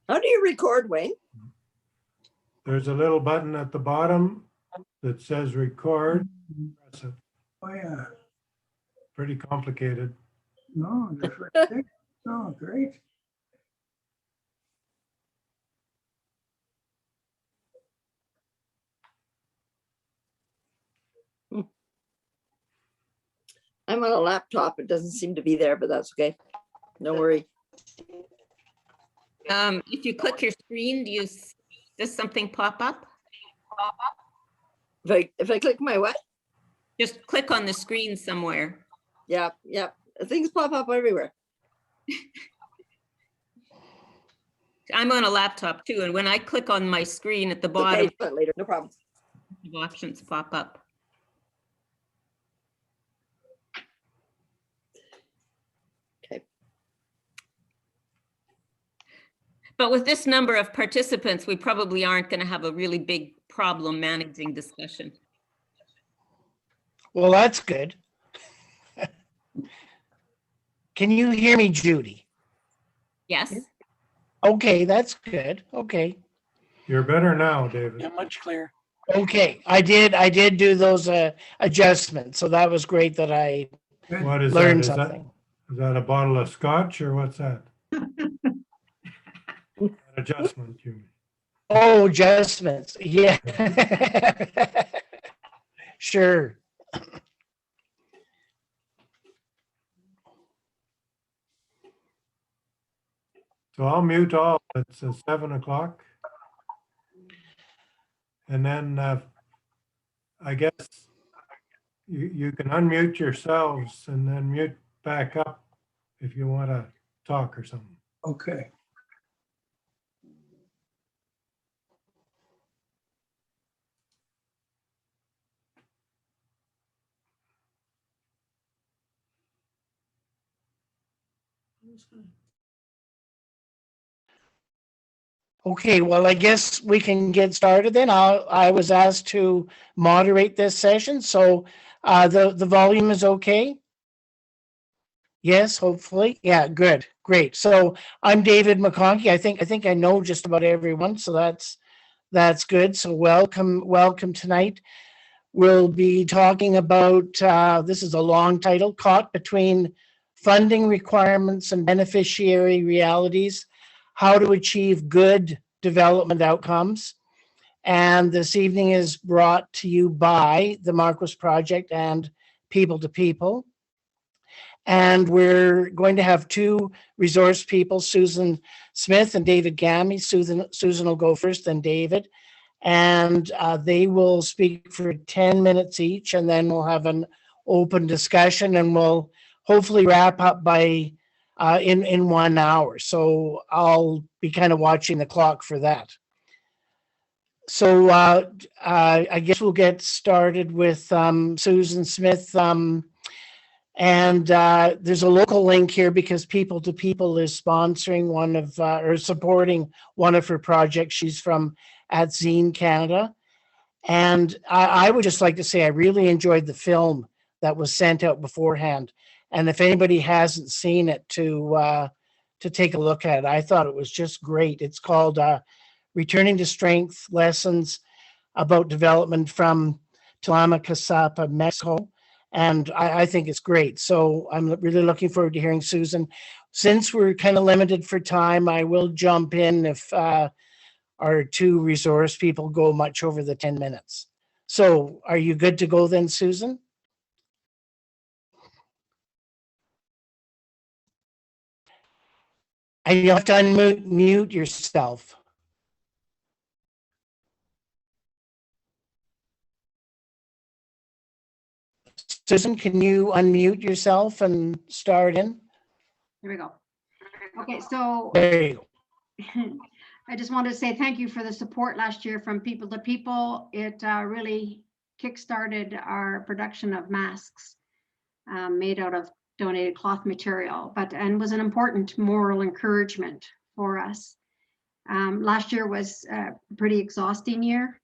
How do you record, Wayne? There's a little button at the bottom that says record. Press it. Oh, yeah. Pretty complicated. No, that's right there. Oh, great. I'm on a laptop. It doesn't seem to be there, but that's okay. No worry. If you click your screen, does something pop up? If I click my what? Just click on the screen somewhere. Yeah. Things pop up everywhere. I'm on a laptop too, and when I click on my screen at the Okay, bottom, but later, no problem. options pop up. Okay. But with this number of participants, we probably aren't going to have a really big problem managing discussion. Well, that's good. Can you hear me, Judy? Yes? Okay, that's good. Okay. You're better now, David. Yeah, much clearer. Okay, I did do those adjustments, so that was great that I What is that? learned Is that, something. is that a bottle of scotch or what's that? Adjustment, you mean? Oh, adjustments. Yeah. Sure. So I'll mute all. It's 7 o'clock. And then I guess you can unmute yourselves and then mute back up if you want to talk or something. Okay. Okay, well, I guess we can get started then. I was asked to moderate this session, so the volume is okay? Yes, hopefully. Yeah, good, great. So I'm David McConkey. I think I know just about everyone, so that's good. So welcome tonight. We'll be talking about this is a long title, Caught Between Funding Requirements and Beneficiary Realities, How to Achieve Good Development Outcomes. And this evening is brought to you by the Marquis Project and People to People. And we're going to have two resource people, Susan Smith and David Gamey. Susan will go first, then David. And they will speak for 10 minutes each, and then we'll have an open discussion, and we'll hopefully wrap up by in 1 hour. So I'll be kind of watching the clock for that. So I guess we'll get started with Susan Smith. And there's a local link here because People to People is sponsoring one of or supporting one of her projects. She's from Atzin, Canada. And I would just like to say I really enjoyed the film that was sent out beforehand. And if anybody hasn't seen it, to take a look at it, I thought it was just great. It's called Returning to Strength, Lessons About Development from Tlamatcasapa, Mexico. And I think it's great. So I'm really looking forward to hearing Susan. Since we're kind of limited for time, I will jump in if our two resource people go much over the 10 minutes. So are you good to go then, Susan? And you have to unmute yourself. Susan, can you unmute yourself and start in? Here we go. Okay, so There you go. I just wanted to say thank you for the support last year from People to People. It really kickstarted our production of masks made out of donated cloth material, and was an important moral encouragement for us. Last year was a pretty exhausting year.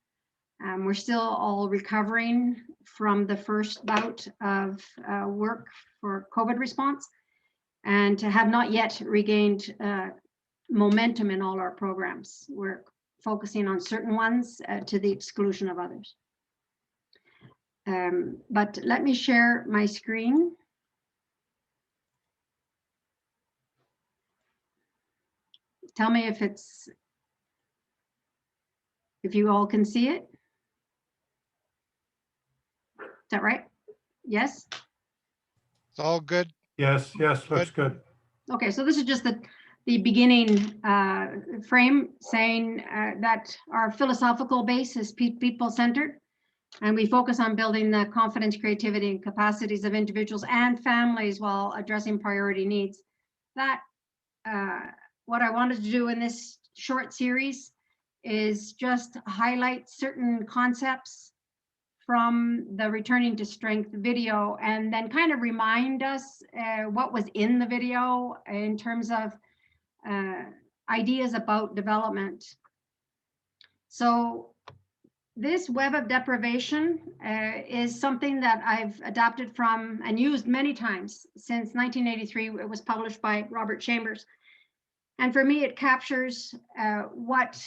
We're still all recovering from the first bout of work for COVID response, and to have not yet regained momentum in all our programs. We're focusing on certain ones to the exclusion of others. But let me share my screen. Tell me if you all can see it. Is that right? Yes? It's all good. Yes, looks good. Okay, so this is just the beginning frame saying that our philosophical base is people-centered, and we focus on building the confidence, creativity, and capacities of individuals and families while addressing priority needs. That what I wanted to do in this short series is just highlight certain concepts from the Returning to Strength video, and then kind of remind us what was in the video in terms of ideas about development. So this web of deprivation is something that I've adapted from and used many times since 1983. It was published by Robert Chambers. And for me, it captures what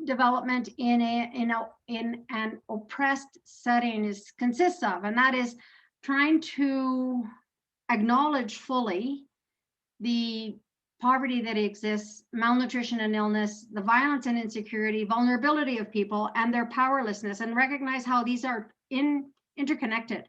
development in an oppressed setting consists of, and that is trying to acknowledge fully the poverty that exists, malnutrition and illness, the violence and insecurity, vulnerability of people, and their powerlessness, and recognize how these are interconnected.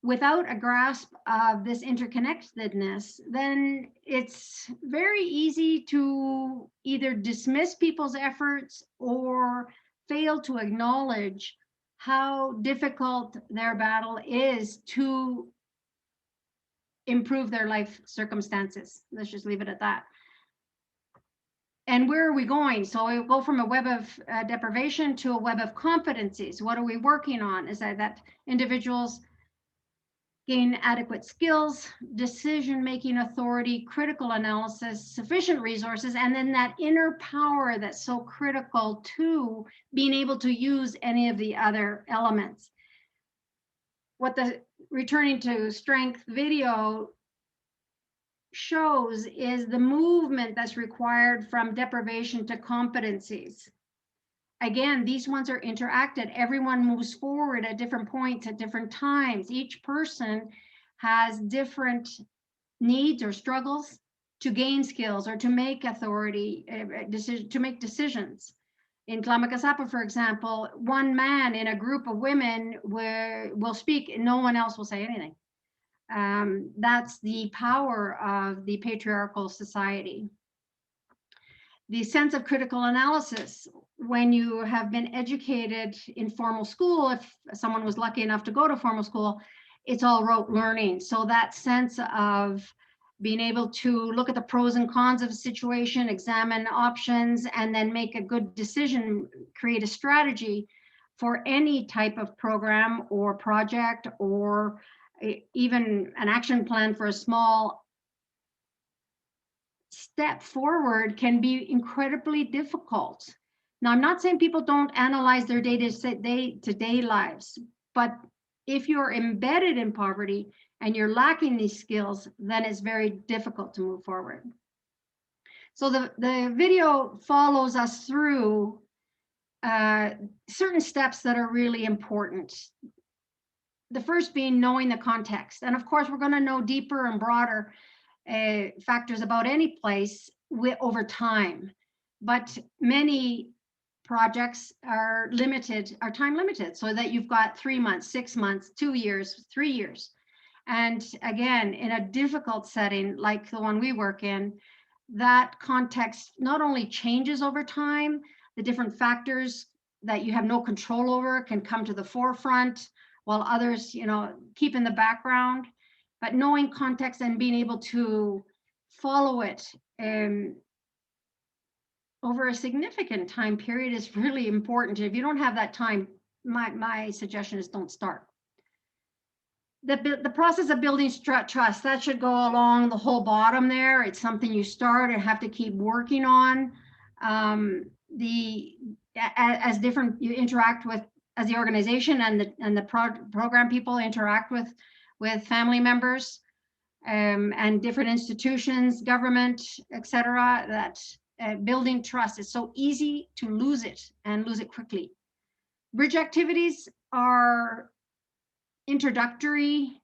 Without a grasp of this interconnectedness, then it's very easy to either dismiss people's efforts or fail to acknowledge how difficult their battle is to improve their life circumstances. Let's just leave it at that. And where are we going? So we go from a web of deprivation to a web of competencies. What are we working on? Is that individuals gain adequate skills, decision-making authority, critical analysis, sufficient resources, and then that inner power that's so critical to being able to use any of the other elements. What the Returning to Strength video shows is the movement that's required from deprivation to competencies. Again, these ones are interacted. Everyone moves forward at different points at different times. Each person has different needs or struggles to gain skills or to make authority, to make decisions. In Tlamakasapa, for example, one man in a group of women will speak and no one else will say anything. That's the power of the patriarchal society. The sense of critical analysis, when you have been educated in formal school, if someone was lucky enough to go to formal school, it's all rote learning. So that sense of being able to look at the pros and cons of a situation, examine options, and then make a good decision, create a strategy for any type of program or project, or even an action plan for a small step forward, can be incredibly difficult. Now, I'm not saying people don't analyze their day-to-day lives, but if you're embedded in poverty and you're lacking these skills, then it's very difficult to move forward. So the video follows us through certain steps that are really important. The first being knowing the context. And of course, we're going to know deeper and broader factors about any place over time, but many projects are time limited, so that you've got 3 months, 6 months, 2 years, 3 years. And again, in a difficult setting like the one we work in, that context not only changes over time, the different factors that you have no control over can come to the forefront, while others, keep in the background. But knowing context and being able to follow it over a significant time period is really important. If you don't have that time, my suggestion is don't start. The process of building trust, that should go along the whole bottom there. It's something you start and have to keep working on. As different you interact with, as the organization and the program people interact with family members, and different institutions, government, etc., that building trust is so easy to lose it and lose it quickly. Bridge activities are introductory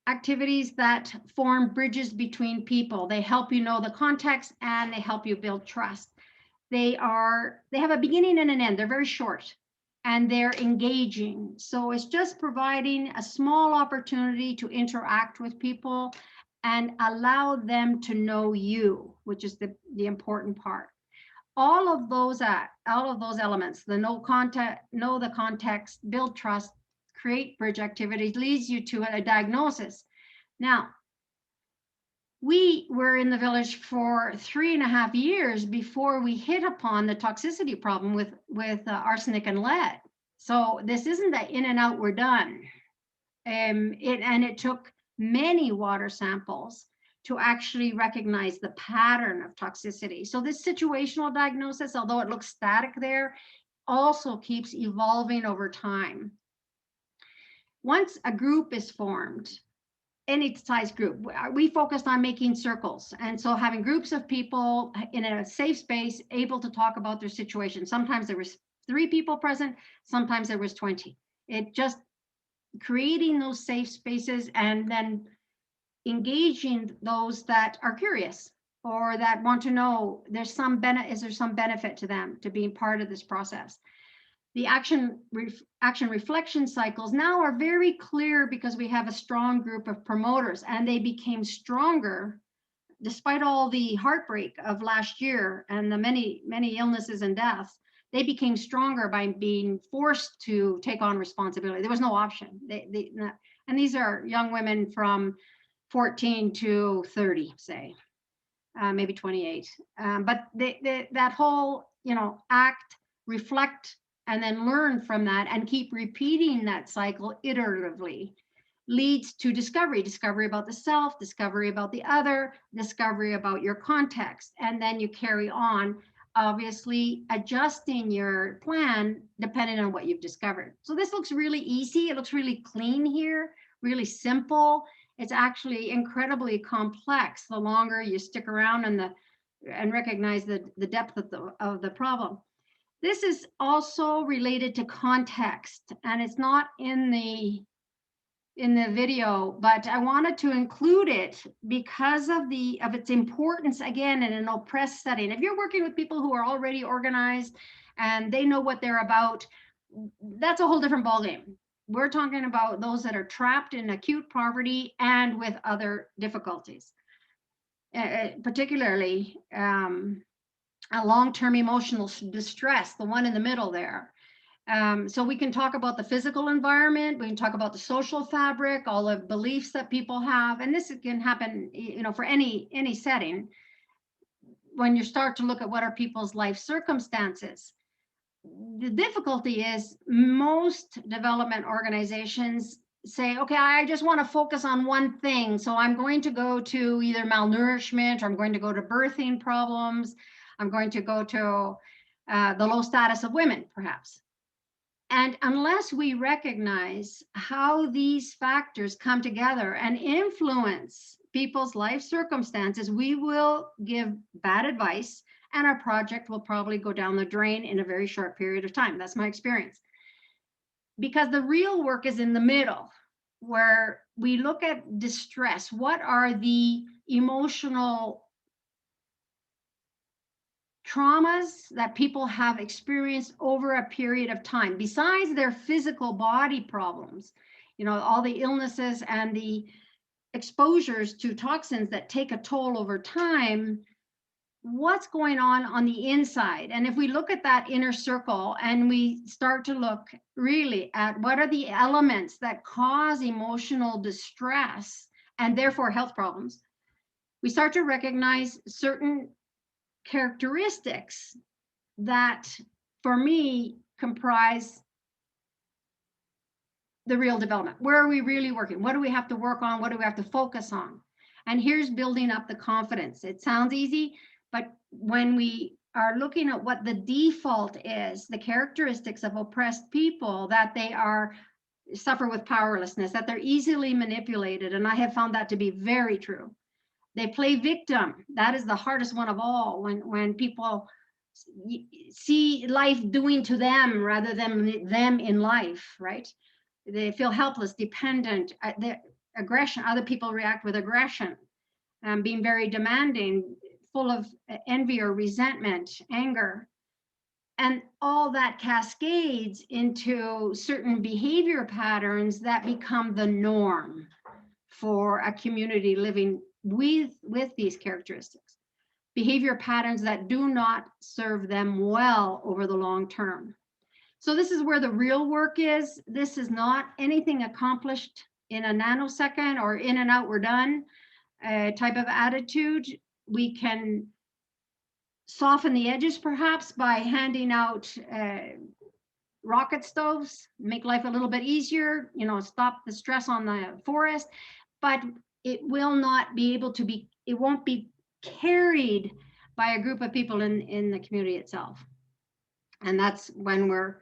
activities that form bridges between people. They help you know the context and they help you build trust. They have a beginning and an end. They're very short and they're engaging. So it's just providing a small opportunity to interact with people and allow them to know you, which is the important part. All of those elements, the know the context, build trust, create bridge activities, leads you to a diagnosis. Now, we were in the village for 3.5 years before we hit upon the toxicity problem with arsenic and lead. So this isn't that in and out, we're done. It took many water samples to actually recognize the pattern of toxicity. So this situational diagnosis, although it looks static there, also keeps evolving over time. Once a group is formed, any size group, we focused on making circles. And so having groups of people in a safe space able to talk about their situation. Sometimes there was 3 people present, sometimes there was 20. It just creating those safe spaces and then engaging those that are curious or that want to know is there some benefit to them to being part of this process. The action reflection cycles now are very clear because we have a strong group of promoters, and they became stronger despite all the heartbreak of last year and the many illnesses and deaths. They became stronger by being forced to take on responsibility. There was no option. And these are young women from 14 to 30, say, maybe 28. But that whole, act, reflect, and then learn from that and keep repeating that cycle iteratively leads to discovery about the self, discovery about the other, discovery about your context. And then you carry on, obviously adjusting your plan depending on what you've discovered. So this looks really easy. It looks really clean here, really simple. It's actually incredibly complex the longer you stick around and recognize the depth of the problem. This is also related to context, and it's not in the video, but I wanted to include it because of its importance, again, in an oppressed setting. If you're working with people who are already organized and they know what they're about, that's a whole different ballgame. We're talking about those that are trapped in acute poverty and with other difficulties, particularly a long-term emotional distress, the one in the middle there. So we can talk about the physical environment, we can talk about the social fabric, all the beliefs that people have, and this can happen, for any setting. When you start to look at what are people's life circumstances, the difficulty is most development organizations say, okay, I just want to focus on one thing. So I'm going to go to either malnourishment, or I'm going to go to birthing problems. I'm going to go to the low status of women, perhaps. And unless we recognize how these factors come together and influence people's life circumstances, we will give bad advice and our project will probably go down the drain in a very short period of time. That's my experience. Because the real work is in the middle, where we look at distress. What are the emotional traumas that people have experienced over a period of time, besides their physical body problems, all the illnesses and the exposures to toxins that take a toll over time? What's going on the inside? And if we look at that inner circle and we start to look really at what are the elements that cause emotional distress and therefore health problems, we start to recognize certain characteristics that, for me, comprise the real development. Where are we really working? What do we have to work on? What do we have to focus on? And here's building up the confidence. It sounds easy, but when we are looking at what the default is, the characteristics of oppressed people, that they are suffer with powerlessness, that they're easily manipulated. And I have found that to be very true. They play victim. That is the hardest one of all, when people see life doing to them rather than them in life, right? They feel helpless, dependent, the aggression, other people react with aggression, being very demanding, full of envy or resentment, anger. And all that cascades into certain behavior patterns that become the norm for a community living with these characteristics. Behavior patterns that do not serve them well over the long term. So this is where the real work is. This is not anything accomplished in a nanosecond or in and out, we're done type of attitude. We can soften the edges perhaps by handing out rocket stoves, make life a little bit easier, stop the stress on the forest, but it will not be able to be, it won't be carried by a group of people in the community itself. And that's when we're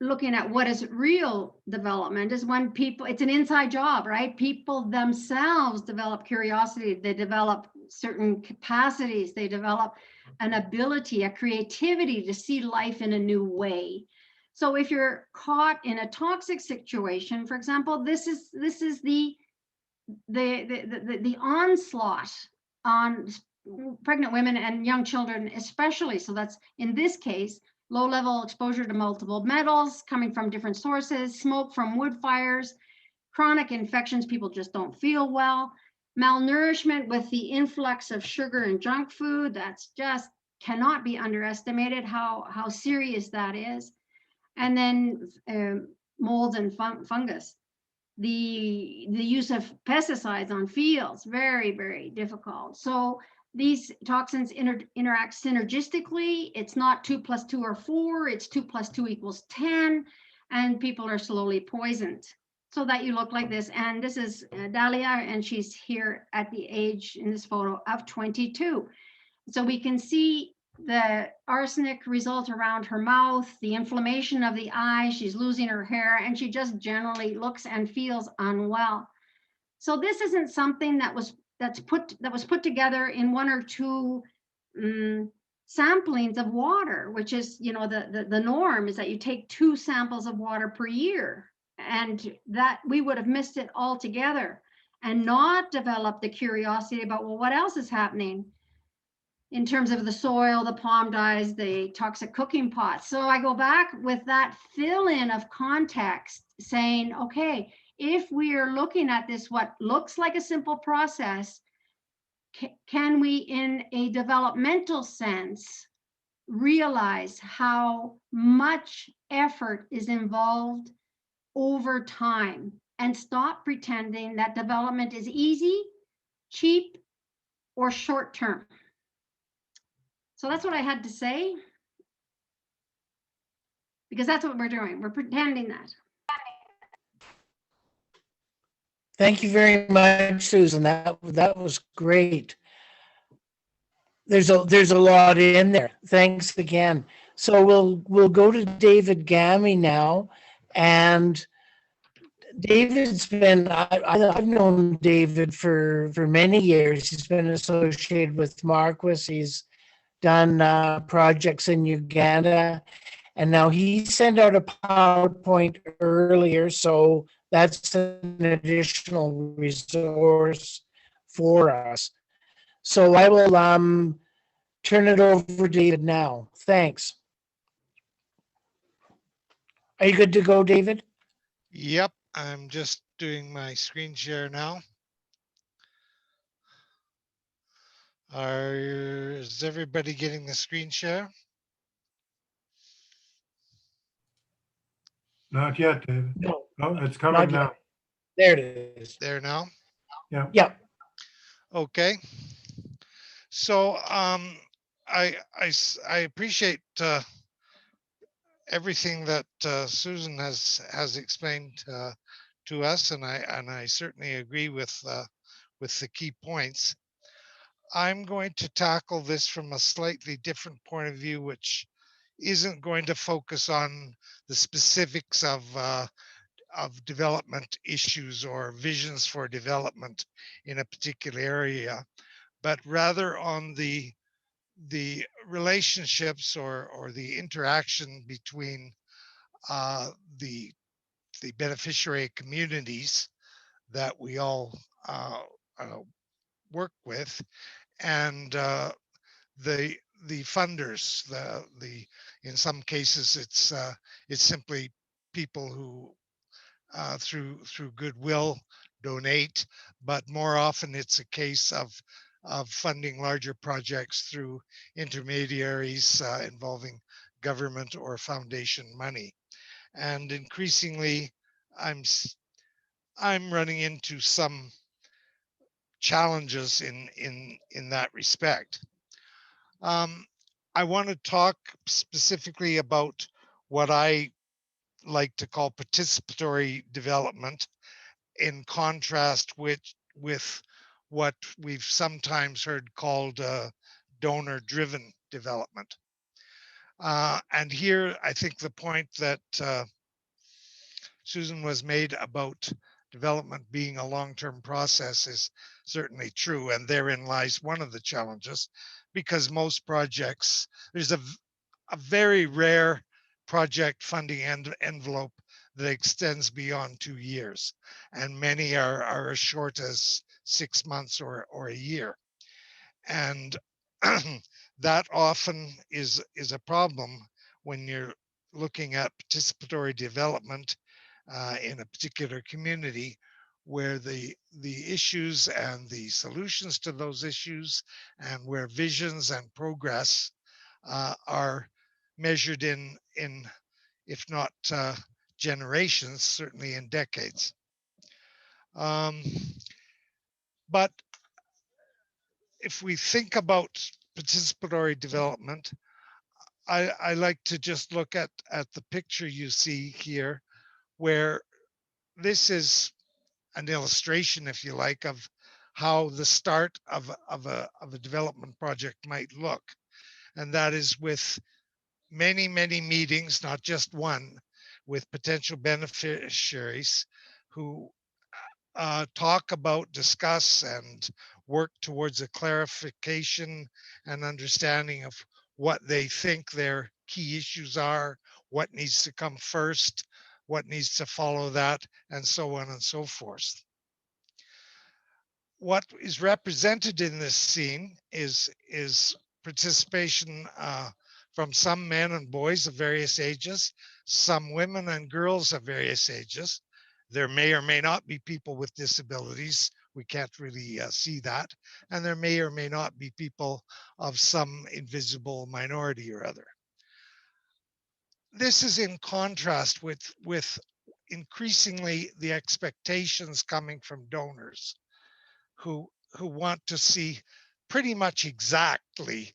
looking at what is real development, is when people, it's an inside job, right? People themselves develop curiosity, they develop certain capacities, they develop an ability, a creativity to see life in a new way. So if you're caught in a toxic situation, for example, this is the onslaught on pregnant women and young children especially. So that's, in this case, low-level exposure to multiple metals coming from different sources, smoke from wood fires, chronic infections, people just don't feel well, malnourishment with the influx of sugar and junk food, that's just cannot be underestimated how serious that is. And then molds and fungus. The use of pesticides on fields, very, very difficult. So these toxins interact synergistically. It's not 2 + 2 or 4, it's 2 + 2 = 10, and people are slowly poisoned. So that you look like this. And this is Dahlia, and she's here at the age in this photo of 22. So we can see the arsenic result around her mouth, the inflammation of the eye, she's losing her hair, and she just generally looks and feels unwell. So this isn't something that was put together in 1 or 2 samplings of water, which is, the norm is that you take 2 samples of water per year, and that we would have missed it altogether and not developed the curiosity about, well, what else is happening in terms of the soil, the palm dyes, the toxic cooking pots. So I go back with that fill-in of context saying, okay, if we are looking at this, what looks like a simple process, can we, in a developmental sense, realize how much effort is involved over time, and stop pretending that development is easy, cheap, or short-term? So that's what I had to say, because that's what we're doing. We're pretending that. Thank you very much, Susan. That was great. There's a lot in there. Thanks again. So we'll go to David Gamey now, and David's been, I've known David for many years. He's been associated with Marquis. He's done projects in Uganda, and now he sent out a PowerPoint earlier, so that's an additional resource for us. So I will turn it over to David now. Thanks. Are you good to go, David? Yep, I'm just doing my screen share now. Is everybody getting the screen share? Not yet, David. No, Oh, it's coming Not now. there it is. There now? Yeah. Yeah. Okay. So I appreciate everything that Susan has explained to us, and I certainly agree with the key points. I'm going to tackle this from a slightly different point of view, which isn't going to focus on the specifics of development issues or visions for development in a particular area, but rather on the relationships or the interaction between uh, the beneficiary communities that we all uh, work with, and the funders. The in some cases it's simply people who through goodwill donate, but more often it's a case of funding larger projects through intermediaries involving government or foundation money. And increasingly, I'm I'm running into some challenges in that respect. Um, I want to talk specifically about what I like to call participatory development, in contrast with what we've sometimes heard called donor-driven development. And here, I think the point that Susan was made about development being a long-term process is certainly true, and therein lies one of the challenges, because most projects, there's a very rare project funding envelope that extends beyond 2 years, and many are as short as 6 months or a year. And that often is a problem when you're looking at participatory development in a particular community, where the issues and the solutions to those issues, and where visions and progress are measured in if not generations, certainly in decades. Um, but if we think about participatory development, I like to just look at the picture you see here, where this is an illustration, if you like, of how the start of a development project might look. And that is with many meetings, not just one, with potential beneficiaries who talk about, discuss, and work towards a clarification and understanding of what they think their key issues are, what needs to come first, what needs to follow that, and so on and so forth. What is represented in this scene is participation from some men and boys of various ages, some women and girls of various ages. There may or may not be people with disabilities. We can't really see that. And there may or may not be people of some invisible minority or other. This is in contrast with increasingly the expectations coming from donors who want to see pretty much exactly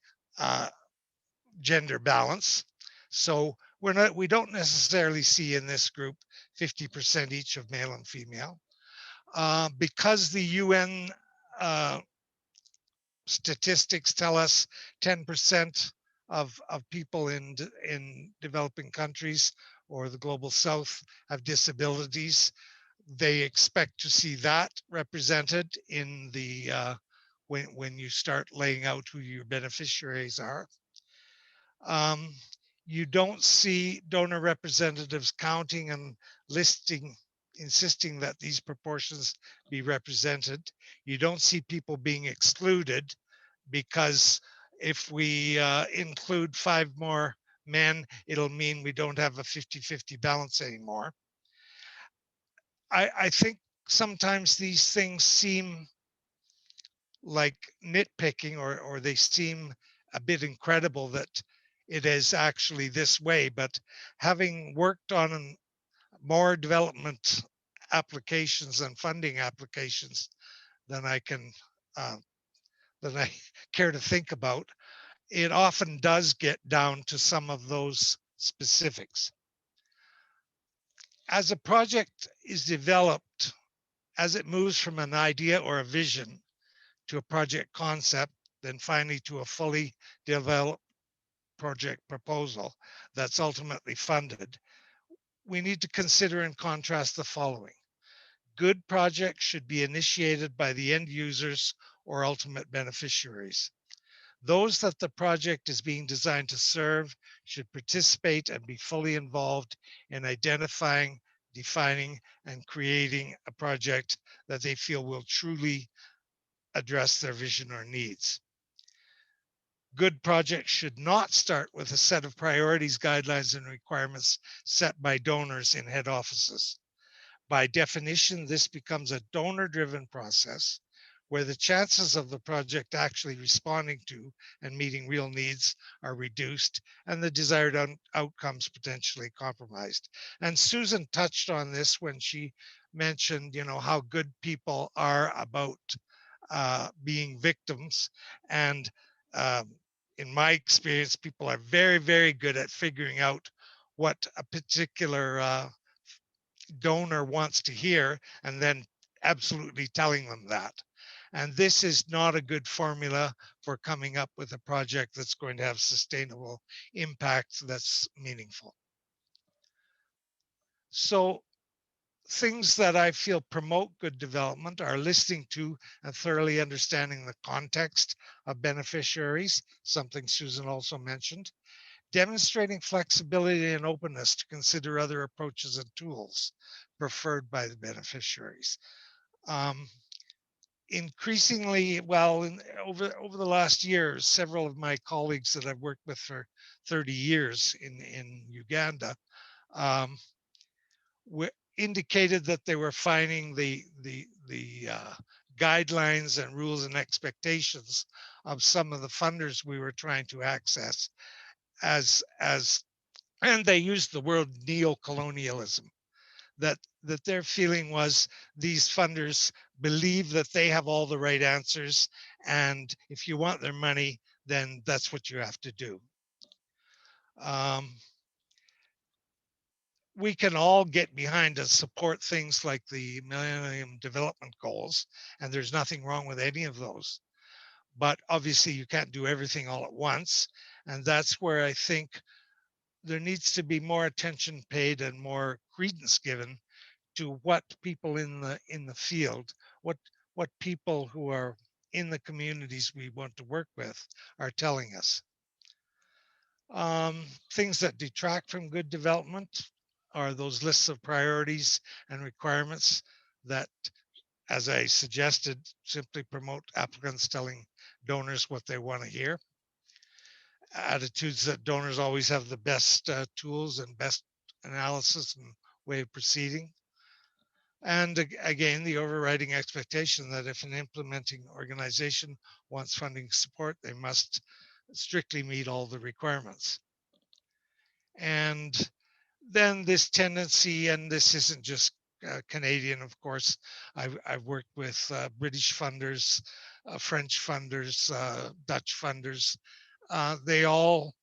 gender balance. So we don't necessarily see in this group 50% each of male and female, because the UN statistics tell us 10% of people in developing countries or the global south have disabilities. They expect to see that represented in the when you start laying out who your beneficiaries are. You don't see donor representatives counting and insisting that these proportions be represented. You don't see people being excluded, because if we include 5 more men, it'll mean we don't have a 50-50 balance anymore. I think sometimes these things seem like nitpicking, or they seem a bit incredible that it is actually this way. But having worked on more development applications and funding applications than I can than I care to think about, it often does get down to some of those specifics. As a project is developed, as it moves from an idea or a vision to a project concept, then finally to a fully developed project proposal that's ultimately funded, we need to consider and contrast the following. Good projects should be initiated by the end users or ultimate beneficiaries. Those that the project is being designed to serve should participate and be fully involved in identifying, defining, and creating a project that they feel will truly address their vision or needs. Good projects should not start with a set of priorities, guidelines, and requirements set by donors in head offices. By definition, this becomes a donor-driven process where the chances of the project actually responding to and meeting real needs are reduced and the desired outcomes potentially compromised. And Susan touched on this when she mentioned, how good people are about being victims. And in my experience, people are very, very good at figuring out what a particular donor wants to hear and then absolutely telling them that. And this is not a good formula for coming up with a project that's going to have sustainable impact that's meaningful. So things that I feel promote good development are listening to and thoroughly understanding the context of beneficiaries, something Susan also mentioned, demonstrating flexibility and openness to consider other approaches and tools preferred by the beneficiaries. Increasingly, over the last years, several of my colleagues that I've worked with for 30 years in Uganda indicated that they were finding the guidelines and rules and expectations of some of the funders we were trying to access and they used the word neo-colonialism, that their feeling was these funders believe that they have all the right answers, and if you want their money, then that's what you have to do. We can all get behind and support things like the Millennium Development Goals, and there's nothing wrong with any of those. But obviously you can't do everything all at once, and that's where I think there needs to be more attention paid and more credence given to what people in the field, what people who are in the communities we want to work with are telling us. Things that detract from good development are those lists of priorities and requirements that, as I suggested, simply promote applicants telling donors what they want to hear. Attitudes that donors always have the best tools and best analysis and way of proceeding. And again, the overriding expectation that if an implementing organization wants funding support, they must strictly meet all the requirements. And then this tendency, and this isn't just Canadian, of course, I've worked with British funders, French funders, Dutch funders. They all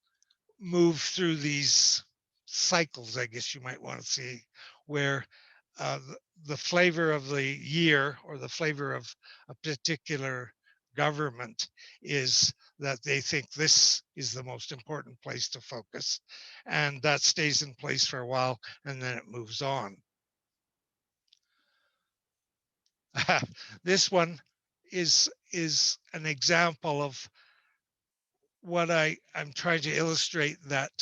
move through these cycles, I guess you might want to see, where the flavor of the year or the flavor of a particular government is that they think this is the most important place to focus, and that stays in place for a while and then it moves on. This one is an example of what I'm trying to illustrate, that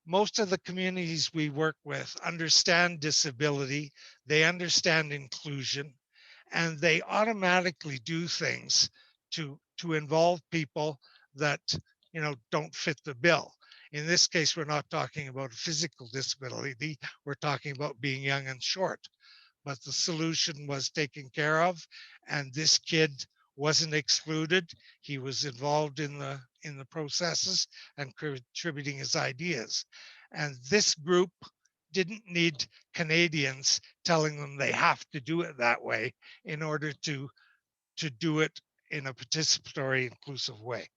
most of the communities we work with understand disability, they understand inclusion, and they automatically do things to involve people that don't fit the bill. In this case, we're not talking about physical disability, we're talking about being young and short. But the solution was taken care of, and this kid wasn't excluded. He was involved in the processes and contributing his ideas. And this group didn't need Canadians telling them they have to do it that way in order to do it in a participatory, inclusive way.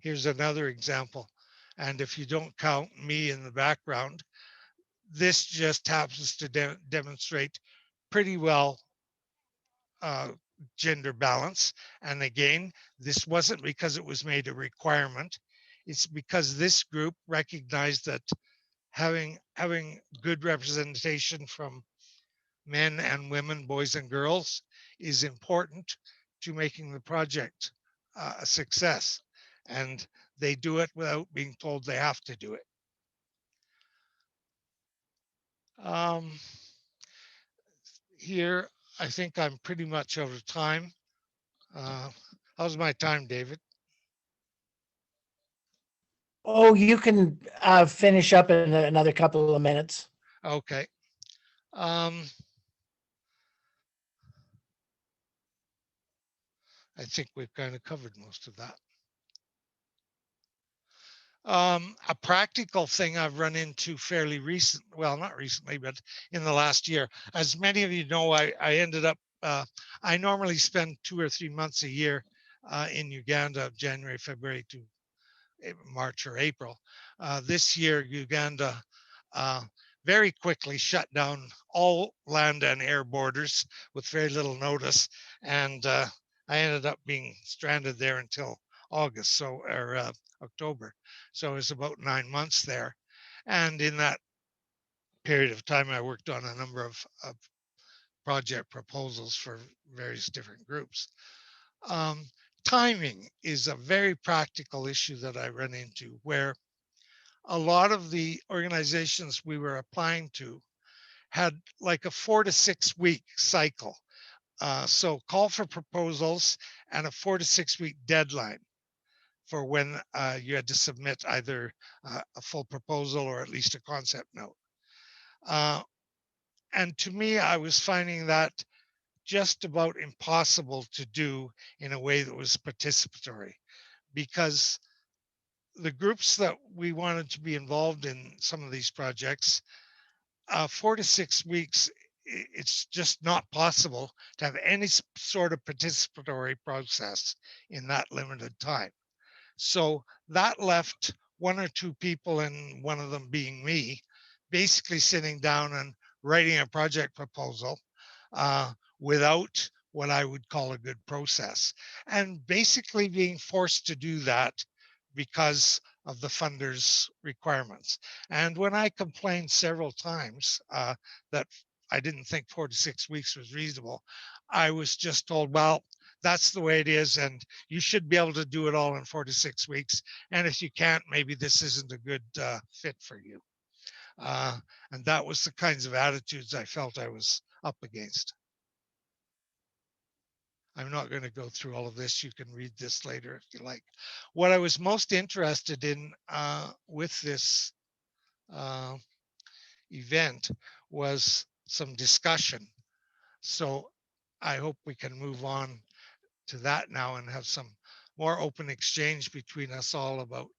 Here's another example. And if you don't count me in the background, this just happens to demonstrate pretty well gender balance. And again, this wasn't because it was made a requirement. It's because this group recognized that having good representation from men and women, boys and girls, is important to making the project a success. And they do it without being told they have to do it. Here, I think I'm pretty much out of time. How's my time, David? Oh, you can finish up in another couple of minutes. Okay. I think we've kind of covered most of that. A practical thing I've run into fairly recent, well, not recently, but in the last year. As many of you know, I ended up, I normally spend 2 or 3 months a year in Uganda, January, February to March or April. This year, Uganda very quickly shut down all land and air borders with very little notice. And I ended up being stranded there until August, so or October. So it was about 9 months there. And in that period of time, I worked on a number of project proposals for various different groups. Timing is a very practical issue that I run into, where a lot of the organizations we were applying to had like a 4 to 6 week cycle. So call for proposals and a 4 to 6 week deadline for when you had to submit either a full proposal or at least a concept note. And to me, I was finding that just about impossible to do in a way that was participatory, because the groups that we wanted to be involved in some of these projects, 4 to 6 weeks, it's just not possible to have any sort of participatory process in that limited time. So that left 1 or 2 people, and one of them being me, basically sitting down and writing a project proposal without what I would call a good process, and basically being forced to do that because of the funders' requirements. And when I complained several times that I didn't think 4 to 6 weeks was reasonable, I was just told, well, that's the way it is, and you should be able to do it all in 4 to 6 weeks. And if you can't, maybe this isn't a good fit for you. And that was the kinds of attitudes I felt I was up against. I'm not going to go through all of this. You can read this later if you like. What I was most interested in with this event was some discussion. So I hope we can move on to that now and have some more open exchange between us all about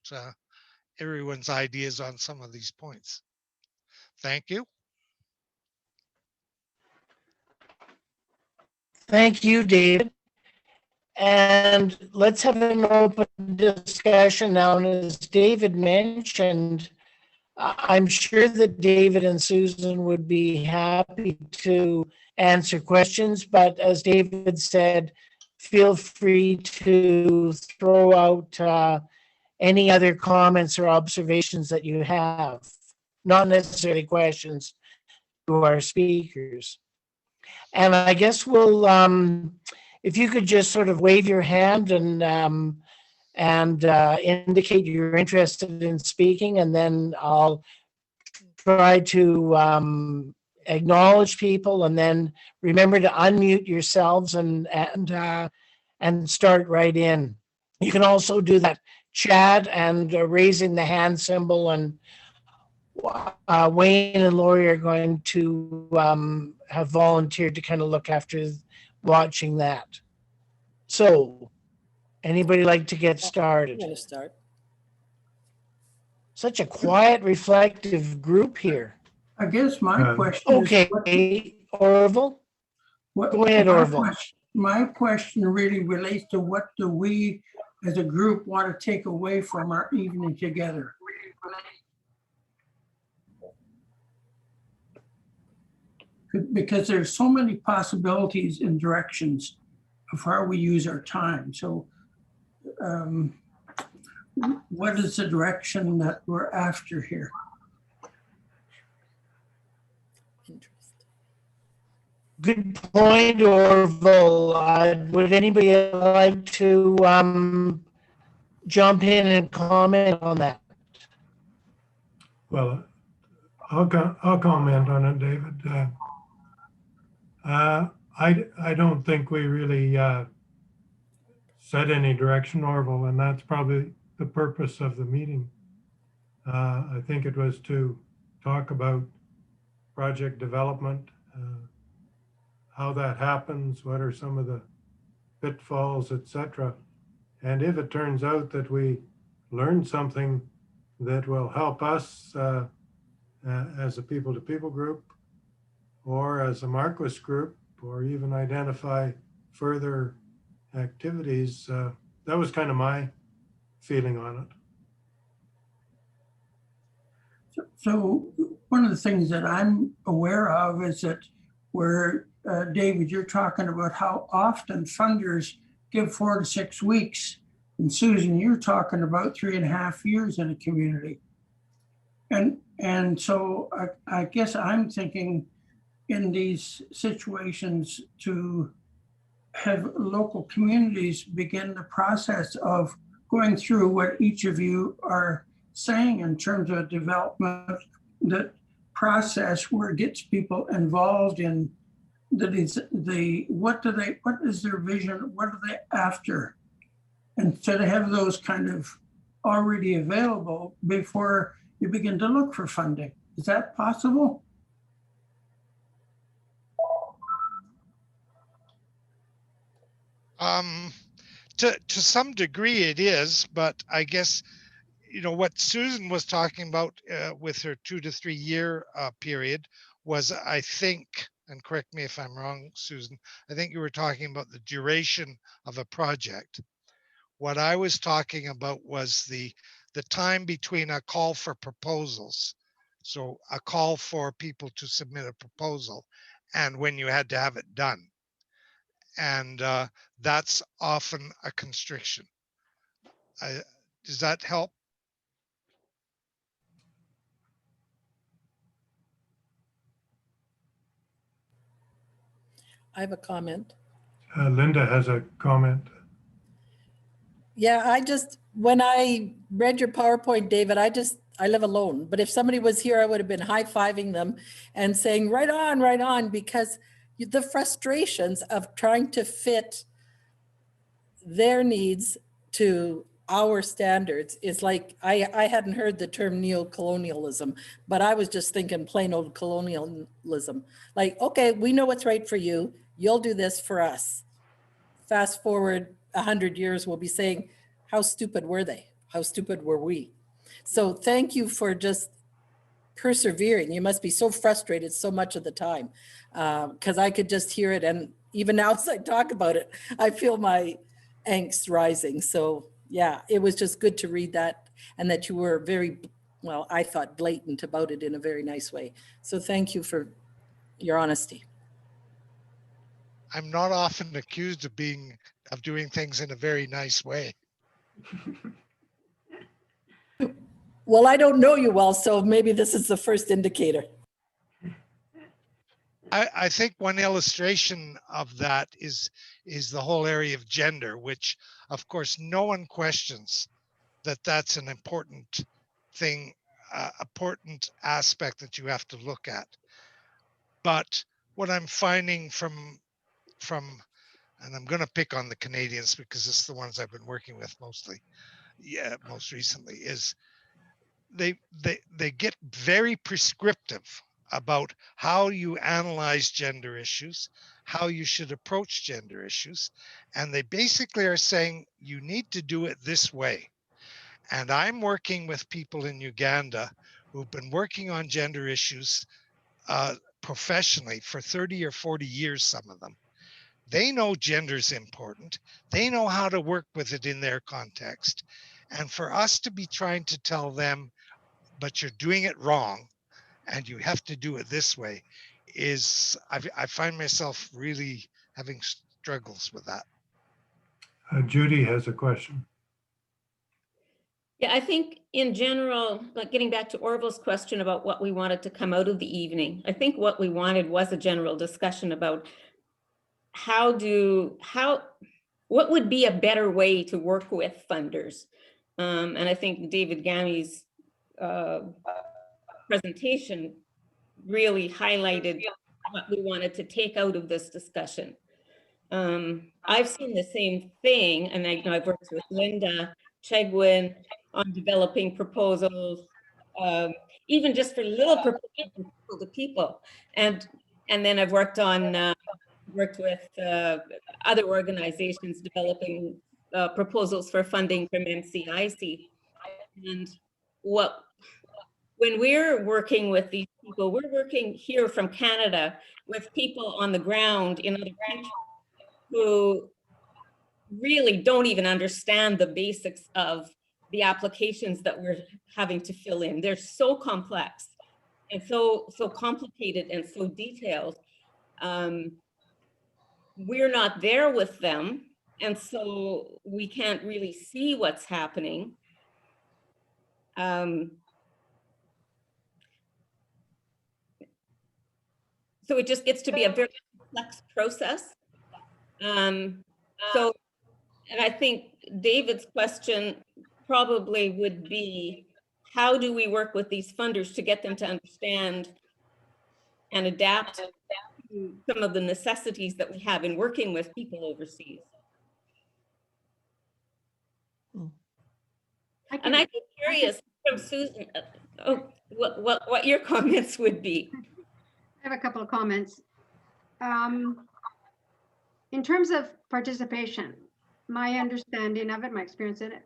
everyone's ideas on some of these points. Thank you. Thank you, David. And let's have an open discussion now. And as David mentioned, I'm sure that David and Susan would be happy to answer questions, but as David said, feel free to throw out any other comments or observations that you have, not necessarily questions to our speakers. And I guess we'll, if you could just sort of wave your hand and indicate you're interested in speaking, and then I'll try to acknowledge people, and then remember to unmute yourselves and start right in. You can also do that chat and raising the hand symbol, and Wayne and Lori are going to have volunteered to kind of look after watching that. So, anybody like to get I'm started? going to start. Such a quiet, reflective group here. I guess my question is. Okay, Orville. Go ahead, Orville. My question really relates to what do we as a group want to take away from our evening together? Because there's so many possibilities and directions how we use our time. So what is the direction that we're after here? Good point, Orville. Would anybody like to jump in and comment on that? Well, I'll comment on it, David. I don't think we really set any direction, Orville, and that's probably the purpose of the meeting. I think it was to talk about project development, how that happens, what are some of the pitfalls, etc. And if it turns out that we learn something that will help us as a people-to-people group, or as a Marquis group, or even identify further activities, that was kind of my feeling on it. So one of the things that I'm aware of is that where, David, you're talking about how often funders give 4 to 6 weeks. And Susan, you're talking about 3.5 years in a community. And so I guess I'm thinking in these situations to have local communities begin the process of going through what each of you are saying in terms of development, that process where it gets people involved in what is their vision, what are they after? And so to have those kind of already available before you begin to look for funding. Is that possible? To some degree it is, but I guess, you know, what Susan was talking about with her 2 to 3 year period was, I think, and correct me if I'm wrong, Susan, I think you were talking about the duration of a project. What I was talking about was the time between a call for proposals. So a call for people to submit a proposal and when you had to have it done. And that's often a constriction. Does that help? I have a comment. Linda has a comment. Yeah, when I read your PowerPoint, David, I live alone. But if somebody was here, I would have been high-fiving them and saying, right on, because the frustrations of trying to fit their needs to our standards is like, I hadn't heard the term neo-colonialism, but I was just thinking plain old colonialism. Like, okay, we know what's right for you. You'll do this for us. Fast forward 100 years, we'll be saying, how stupid were they? How stupid were we? So thank you for just persevering. You must be so frustrated so much of the time, because I could just hear it. And even now as I talk about it, I feel my angst rising. So yeah, it was just good to read that, and that you were very, well, I thought blatant about it in a very nice way. So thank you for your honesty. I'm not often accused of doing things in a very nice way. Well, I don't know you well, so maybe this is the first indicator. I think one illustration of that is the whole area of gender, which of course no one questions that that's an important thing, important aspect that you have to look at. But what I'm finding from, and I'm going to pick on the Canadians because it's the ones I've been working with mostly, most recently, is they get very prescriptive about how you analyze gender issues, how you should approach gender issues. And they basically are saying, you need to do it this way. And I'm working with people in Uganda who've been working on gender issues professionally for 30 or 40 years, some of them. They know gender's important. They know how to work with it in their context. And for us to be trying to tell them, but you're doing it wrong, and you have to do it this way, I find myself really having struggles with that. Judy has a question. Yeah, I think in general, like getting back to Orville's question about what we wanted to come out of the evening, I think what we wanted was a general discussion about what would be a better way to work with funders. And I think David Gamey's presentation really highlighted what we wanted to take out of this discussion. I've seen the same thing, and I've worked with Linda Chegwin on developing proposals, even just for little proposals to people. And then I've worked with other organizations developing proposals for funding from MCIC. And when we're working with these people, we're working here from Canada with people on the ground in other countries who really don't even understand the basics of the applications that we're having to fill in. They're so complex and so complicated and so detailed. We're not there with them, and so we can't really see what's happening. So it just gets to be a very complex process. And I think David's question probably would be, how do we work with these funders to get them to understand and adapt to some of the necessities that we have in working with people overseas? And I'd be curious from Susan, what your comments would be. I have a couple of comments. In terms of participation, my understanding of it, my experience in it,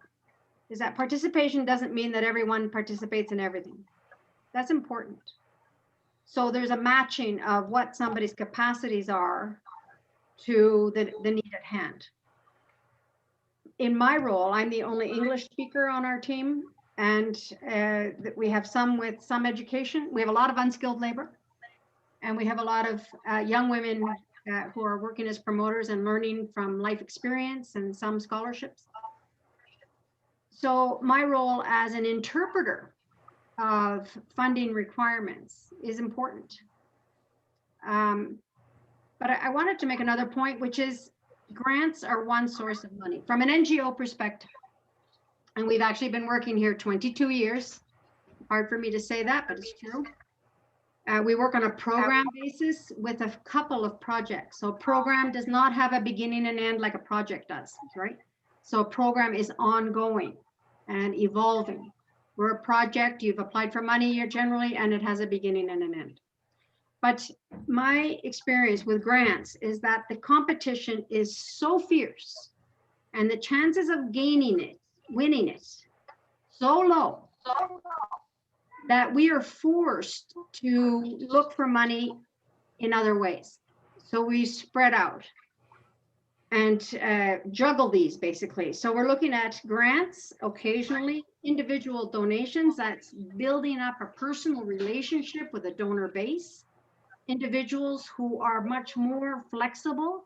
is that participation doesn't mean that everyone participates in everything. That's important. So there's a matching of what somebody's capacities are to the need at hand. In my role, I'm the only English speaker on our team, and we have some with some education. We have a lot of unskilled labor, and we have a lot of young women who are working as promoters and learning from life experience and some scholarships. So my role as an interpreter of funding requirements is important. But I wanted to make another point, which is grants are one source of money from an NGO perspective. And we've actually been working here 22 years. Hard for me to say that, but it's true. We work on a program basis with a couple of projects. So a program does not have a beginning and end like a project does, right? So a program is ongoing and evolving. We're a project, you've applied for money here generally, and it has a beginning and an end. But my experience with grants is that the competition is so fierce and the chances of gaining it, winning it, so low that we are forced to look for money in other ways. So we spread out and juggle these basically. So we're looking at grants, occasionally individual donations, that's building up a personal relationship with a donor base, individuals who are much more flexible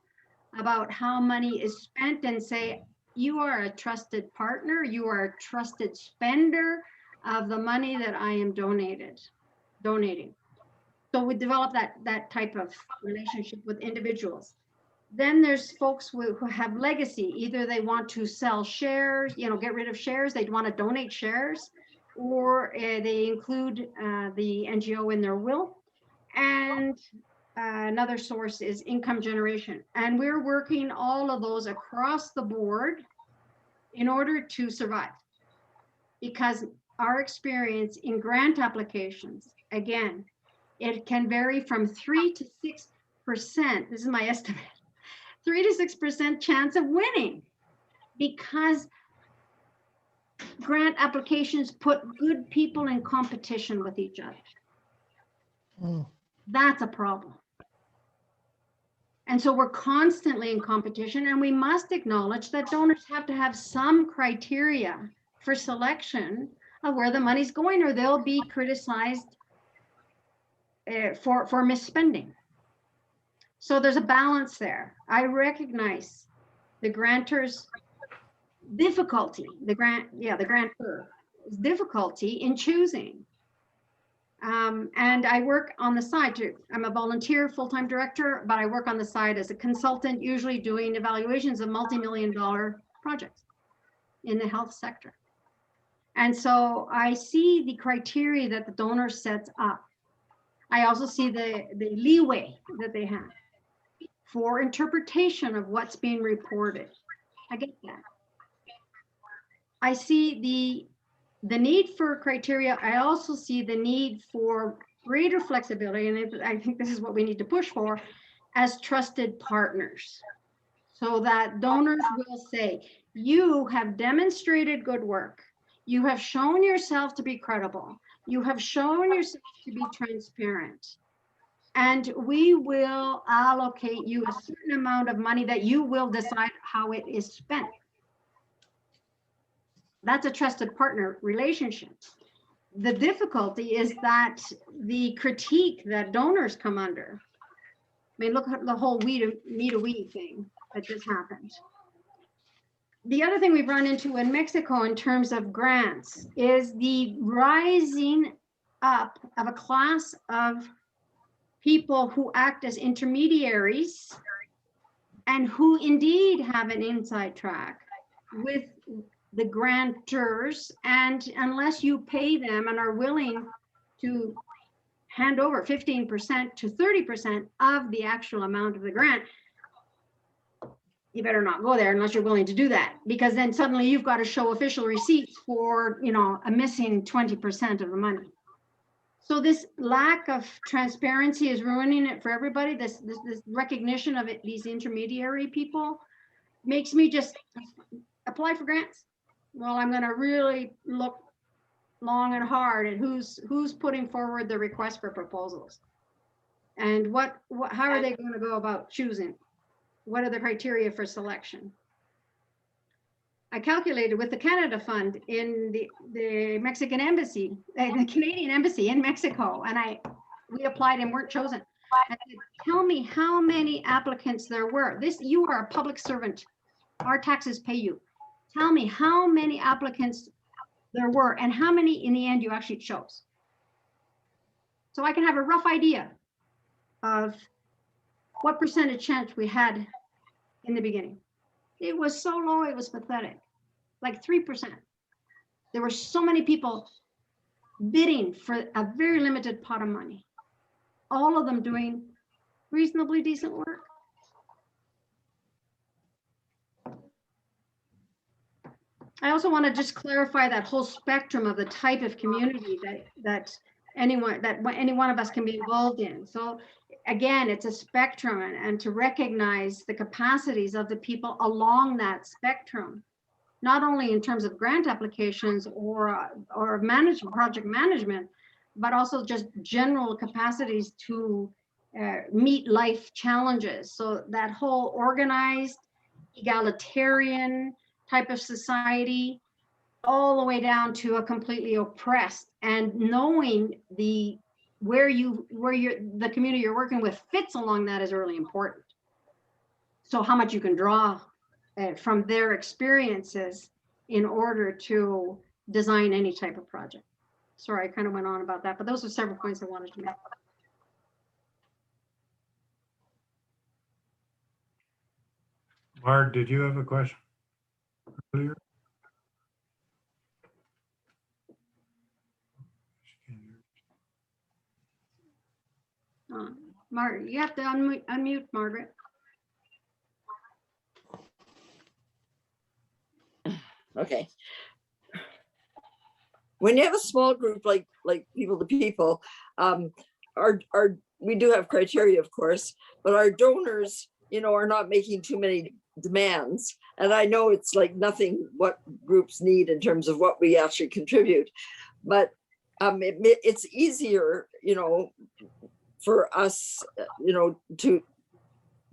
about how money is spent and say, you are a trusted partner, you are a trusted spender of the money that I am donating. So we develop that type of relationship with individuals. Then there's folks who have legacy. Either they want to sell shares, get rid of shares, they want to donate shares, or they include the NGO in their will. And another source is income generation. And we're working all of those across the board in order to survive. Because our experience in grant applications, again, it can vary from 3 to 6%. This is my estimate. 3 to 6% chance of winning, because grant applications put good people in competition with each other. That's a problem. And so we're constantly in competition, and we must acknowledge that donors have to have some criteria for selection of where the money's going, or they'll be criticized for misspending. So there's a balance there. I recognize the grantors difficulty, the grantor, difficulty in choosing. And I work on the side too. I'm a volunteer full-time director, but I work on the side as a consultant, usually doing evaluations of multi-million-dollar projects in the health sector. And so I see the criteria that the donor sets up. I also see the leeway that they have for interpretation of what's being reported. I get that. I see the need for criteria. I also see the need for greater flexibility, and I think this is what we need to push for as trusted partners, so that donors will say, you have demonstrated good work. You have shown yourself to be credible. You have shown yourself to be transparent. And we will allocate you a certain amount of money that you will decide how it is spent. That's a trusted partner relationship. The difficulty is that the critique that donors come under, I mean, look at the whole me-to-we thing that just happened. The other thing we've run into in Mexico in terms of grants is the rising up of a class of people who act as intermediaries and who indeed have an inside track with the grantors, and unless you pay them and are willing to hand over 15% to 30% of the actual amount of the grant, you better not go there unless you're willing to do that, because then suddenly you've got to show official receipts for, you know, a missing 20% of the money. So this lack of transparency is ruining it for everybody. This recognition of it, these intermediary people, makes me just apply for grants. Well, I'm going to really look long and hard at who's putting forward the request for proposals, and how are they going to go about choosing? What are the criteria for selection? I calculated with the Canada Fund in the Mexican embassy, the Canadian embassy in Mexico, and we applied and weren't chosen. I said, tell me how many applicants there were. You are a public servant. Our taxes pay you. Tell me how many applicants there were and how many in the end you actually chose. So I can have a rough idea of what percentage chance we had in the beginning. It was so low, it was pathetic, like 3%. There were so many people bidding for a very limited pot of money, all of them doing reasonably decent work. I also want to just clarify that whole spectrum of the type of community that any one of us can be involved in. So again, it's a spectrum, and to recognize the capacities of the people along that spectrum, not only in terms of grant applications or project management, but also just general capacities to meet life challenges. So that whole organized, egalitarian type of society, all the way down to a completely oppressed, and knowing where the community you're working with fits along that is really important. So how much you can draw from their experiences in order to design any type of project. Sorry, I kind of went on about that, but those are several points I wanted to make. Mark, did you have a question earlier? Margaret, you have to unmute Margaret. Okay. When you have a small group like people to people, we do have criteria, of course, but our donors, are not making too many demands. And I know it's like nothing what groups need in terms of what we actually contribute, but it's easier, for us,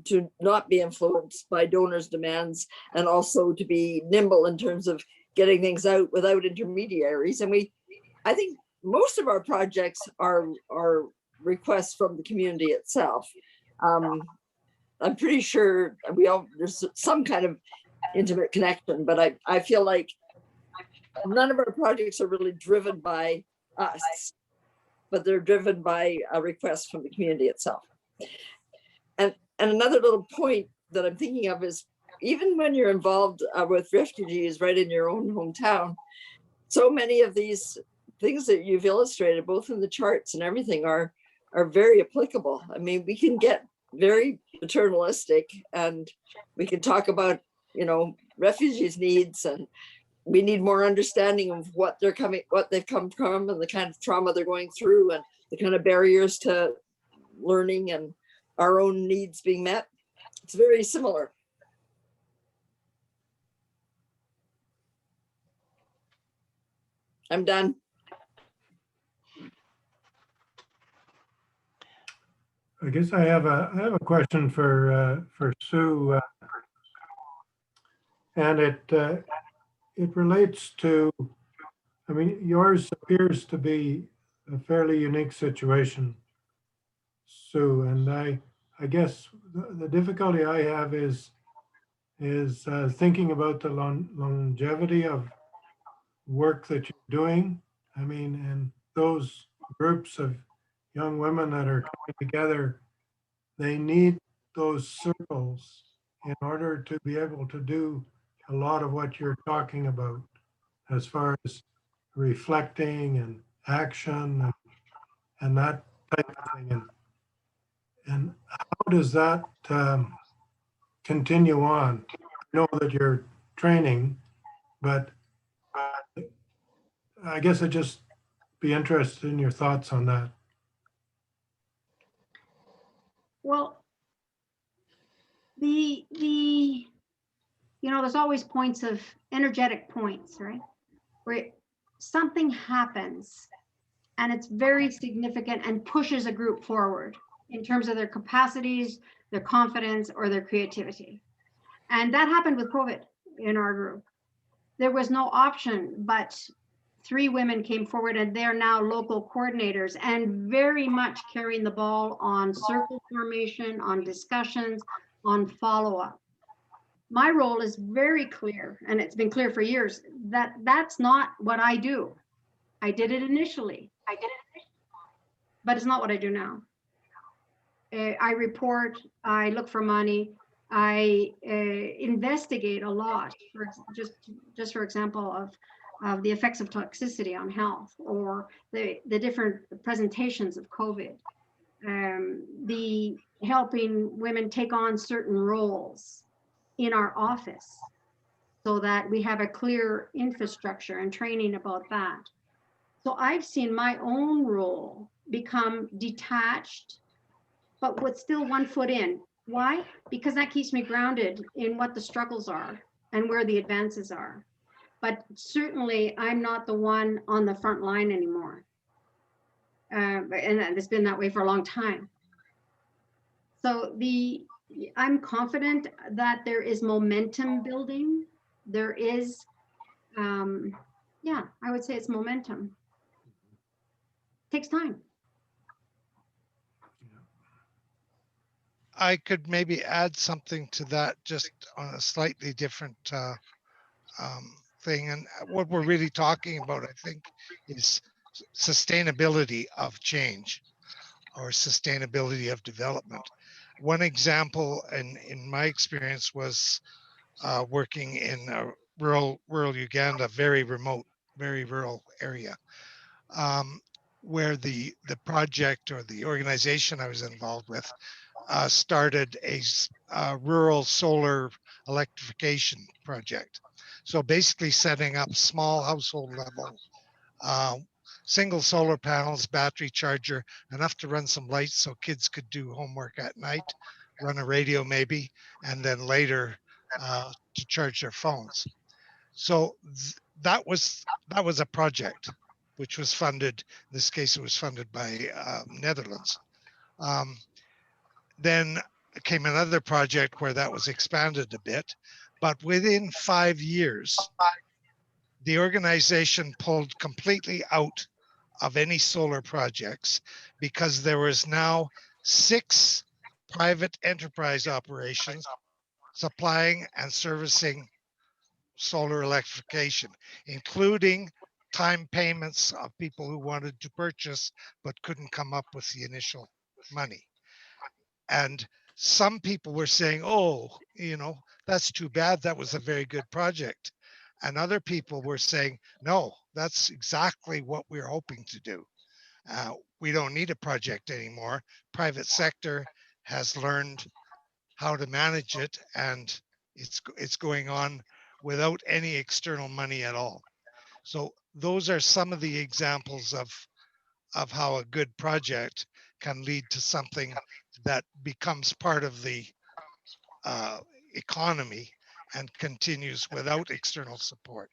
to not be influenced by donors' demands, and also to be nimble in terms of getting things out without intermediaries. And I think most of our projects are requests from the community itself. I'm pretty sure there's some kind of intimate connection. But I feel like none of our projects are really driven by us, but they're driven by a request from the community itself. And another little point that I'm thinking of is, even when you're involved with refugees right in your own hometown, so many of these things that you've illustrated, both in the charts and everything, are very applicable. I mean, we can get very paternalistic, and we can talk about, you know, refugees' needs, and we need more understanding of what they've come from, and the kind of trauma they're going through, and the kind of barriers to learning and our own needs being met. It's very similar. I'm done. I guess I have a question for Sue, and it relates to, I mean, yours appears to be a fairly unique situation, Sue, and I guess the difficulty I have is thinking about the longevity of work that you're doing. I mean, and those groups of young women that are coming together, they need those circles in order to be able to do a lot of what you're talking about, as far as reflecting and action and that type of thing. And how does that continue on? I know that you're training, but I guess I'd just be interested in your thoughts on that. Well, you know, there's always points of energetic points, right? Where something happens and it's very significant and pushes a group forward in terms of their capacities, their confidence, or their creativity. And that happened with COVID in our group. There was no option, but 3 women came forward, and they're now local coordinators and very much carrying the ball on circle formation, on discussions, on follow-up. My role is very clear, and it's been clear for years, that that's not what I do. I did it initially, but it's not what I do now. I report, I look for money, I investigate a lot, just for example, of the effects of toxicity on health, or the different presentations of COVID, the helping women take on certain roles in our office so that we have a clear infrastructure and training about that. So I've seen my own role become detached, but with still one foot in. Why? Because that keeps me grounded in what the struggles are and where the advances are. But certainly I'm not the one on the front line anymore. And it's been that way for a long time. So I'm confident that there is momentum building. There is, yeah, I would say it's momentum. Takes time. I could maybe add something to that, just on a slightly different thing. And what we're really talking about, I think, is sustainability of change or sustainability of development. One example in my experience was working in rural Uganda, very remote, very rural area, where the project or the organization I was involved with started a rural solar electrification project. So basically setting up small household level single solar panels, battery charger, enough to run some lights so kids could do homework at night, run a radio maybe, and then later to charge their phones. So that was a project which was funded. In this case, it was funded by Netherlands. Then came another project where that was expanded a bit, but within 5 years, the organization pulled completely out of any solar projects because there was now 6 private enterprise operations supplying and servicing solar electrification, including time payments of people who wanted to purchase but couldn't come up with the initial money. And some people were saying, oh, that's too bad. That was a very good project. And other people were saying, no, that's exactly what we're hoping to do. We don't need a project anymore. Private sector has learned how to manage it, and it's going on without any external money at all. So those are some of the examples of how a good project can lead to something that becomes part of the economy and continues without external support.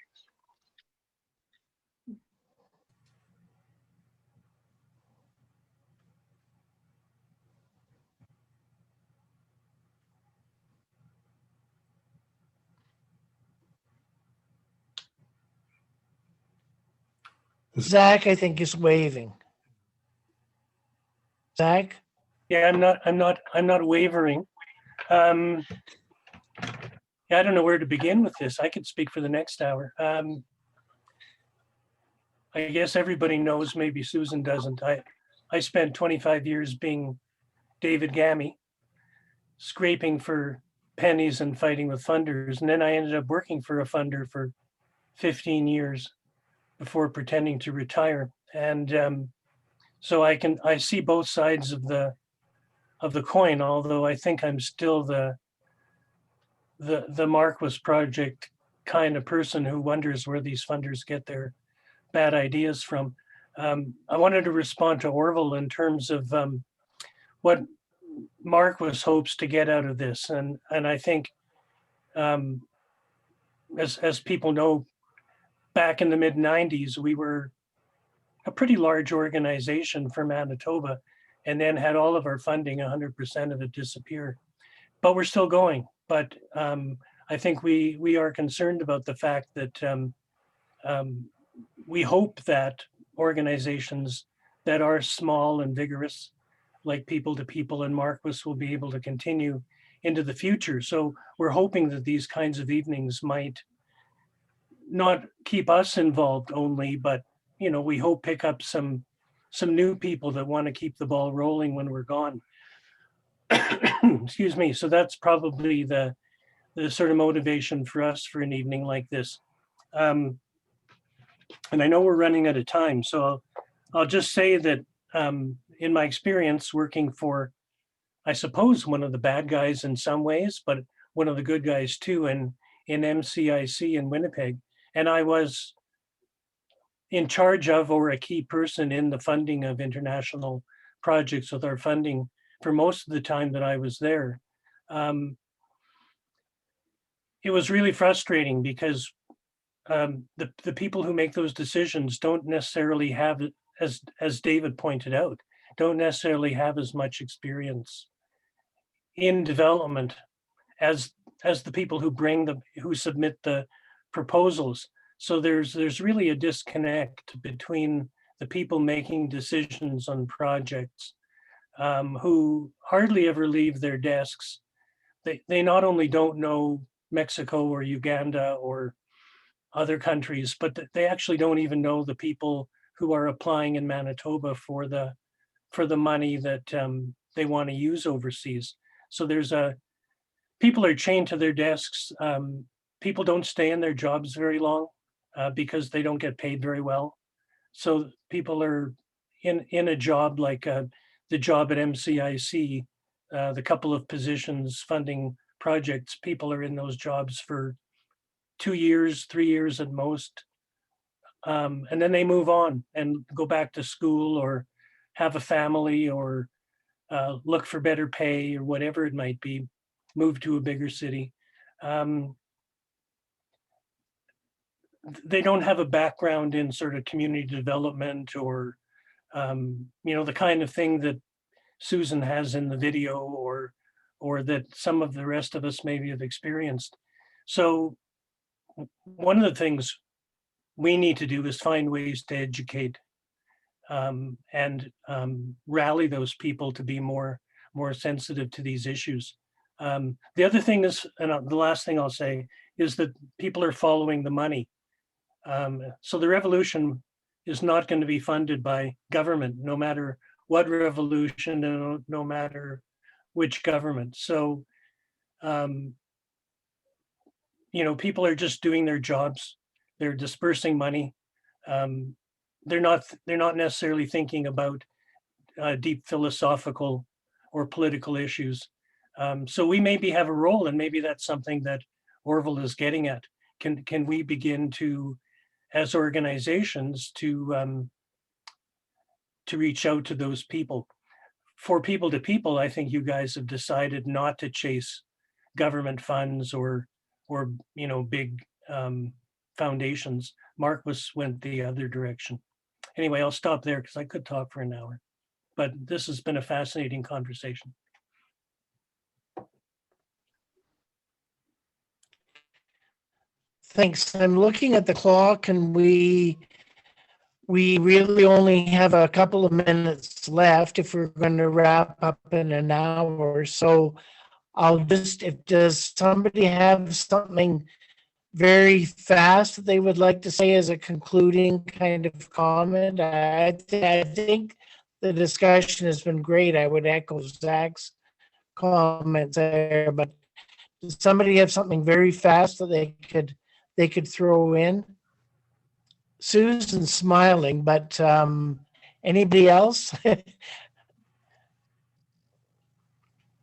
Zach, I think is waving. Zach? Yeah, I'm not wavering. Yeah, I don't know where to begin with this. I could speak for the next hour. I guess everybody knows, maybe Susan doesn't. I spent 25 years being David Gamey, scraping for pennies and fighting with funders. And then I ended up working for a funder for 15 years before pretending to retire. And so I see both sides of the coin, although I think I'm still the Marquis project kind of person who wonders where these funders get their bad ideas from. I wanted to respond to Orville in terms of what Marquis hopes to get out of this. And I think, as people know, back in the mid 90s, we were a pretty large organization for Manitoba, and then had all of our funding, 100% of it disappear. But we're still going. But I think we are concerned about the fact that we hope that organizations that are small and vigorous, like People to People and Marquis, will be able to continue into the future. So we're hoping that these kinds of evenings might not keep us involved only, but we hope pick up some new people that want to keep the ball rolling when we're gone. Excuse me. So that's probably the sort of motivation for us for an evening like this. And I know we're running out of time, so I'll just say that in my experience working for, I suppose, one of the bad guys in some ways, but one of the good guys too, in MCIC in Winnipeg, and I was in charge of, or a key person in the funding of international projects with our funding for most of the time that I was there. It was really frustrating because the people who make those decisions don't necessarily have, as David pointed out, don't necessarily have as much experience in development as the people who submit the proposals. So there's really a disconnect between the people making decisions on projects, who hardly ever leave their desks. They not only don't know Mexico or Uganda or other countries, but they actually don't even know the people who are applying in Manitoba for the money that they want to use overseas. So people are chained to their desks. People don't stay in their jobs very long because they don't get paid very well. So people are in a job like the job at MCIC, the couple of positions funding projects, people are in those jobs for 2 years, 3 years at most. And then they move on and go back to school or have a family or look for better pay or whatever it might be, move to a bigger city. They don't have a background in sort of community development or, the kind of thing that Susan has in the video or that some of the rest of us maybe have experienced. So one of the things we need to do is find ways to educate and rally those people to be more sensitive to these issues. The other thing is, and the last thing I'll say is that people are following the money. So the revolution is not going to be funded by government, no matter what revolution and no matter which government. So, people are just doing their jobs. They're dispersing money. They're not necessarily thinking about deep philosophical or political issues. So we maybe have a role, and maybe that's something that Orville is getting at. Can we begin to, as organizations, to reach out to those people? For people to people, I think you guys have decided not to chase government funds or big foundations. Marquis went the other direction. Anyway, I'll stop there because I could talk for an hour, but this has been a fascinating conversation. Thanks. I'm looking at the clock and we really only have a couple of minutes left if we're going to wrap up in an hour. So does somebody have something very fast that they would like to say as a concluding kind of comment? I think the discussion has been great. I would echo Zach's comments there, but does somebody have something very fast that they could throw in? Susan's smiling, but anybody else?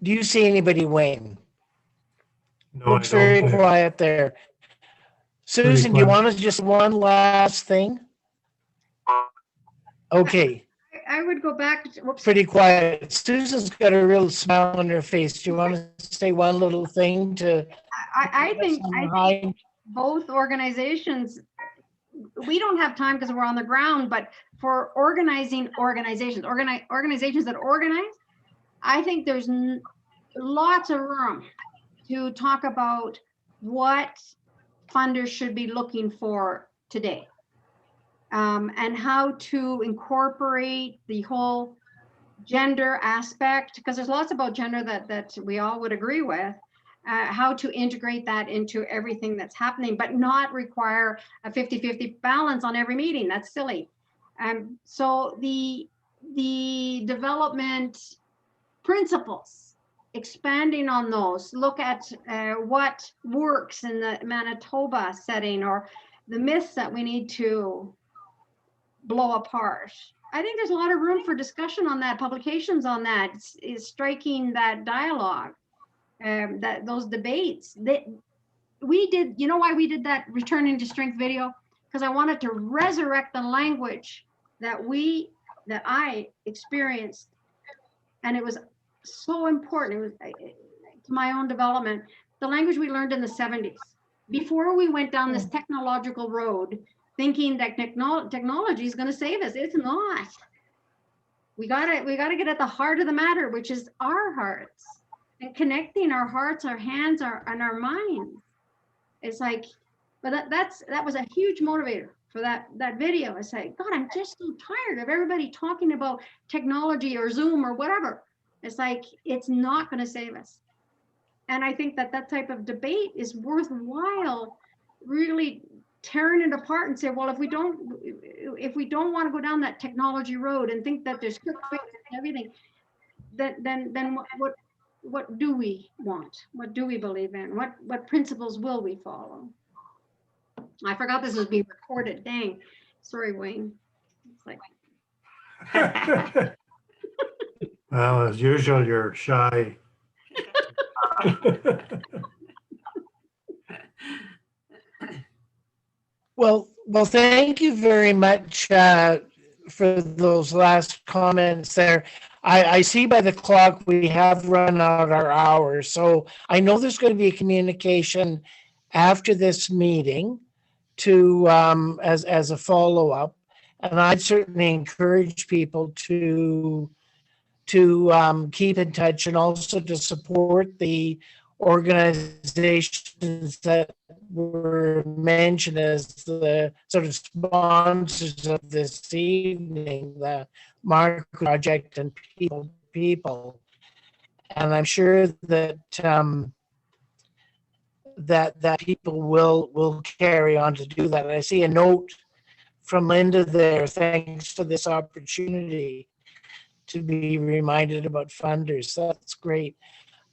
Do you see anybody, Wayne? No, I Looks very don't. quiet there. Susan, do you quiet. want to just one last thing? Okay, I would go back, whoops. pretty quiet. Susan's got a real smile on her face. Do you want to say one little thing to? I think Hi. both organizations, we don't have time because we're on the ground, but for organizing organizations that organize, I think there's lots of room to talk about what funders should be looking for today, and how to incorporate the whole gender aspect, because there's lots about gender that we all would agree with. How to integrate that into everything that's happening, but not require a 50-50 balance on every meeting. That's silly. So the development principles, expanding on those, look at what works in the Manitoba setting, or the myths that we need to blow apart. I think there's a lot of room for discussion on that, publications on that, is striking that dialogue. That those debates that we did, you know why we did that returning to strength video? Because I wanted to resurrect the language that I experienced, and it was so important. It was to my own development, the language we learned in the 70s, before we went down this technological road, thinking that technology is going to save us. It's not. We gotta get at the heart of the matter, which is our hearts. And connecting our hearts, our hands, and our minds. It's like, but that was a huge motivator for that video. I say, God, I'm just so tired of everybody talking about technology or Zoom or whatever. It's like, it's not going to save us. And I think that type of debate is worthwhile, really tearing it apart and say, well, if we don't want to go down that technology road and think that there's quick fix and everything, then what do we want? What do we believe in? What principles will we follow? I forgot this was being recorded. Dang. Sorry, Wayne. It's like Well, as usual, you're shy. Well, thank you very much for those last comments there. I see by the clock we have run out our hour, so I know there's going to be a communication after this meeting to as a follow-up, and I'd certainly encourage people to keep in touch and also to support the organizations that were mentioned as the sort of sponsors of this evening, the Marquis Project and people. And I'm sure that that people will carry on to do that. I see a note from Linda there. Thanks for this opportunity to be reminded about funders. That's great.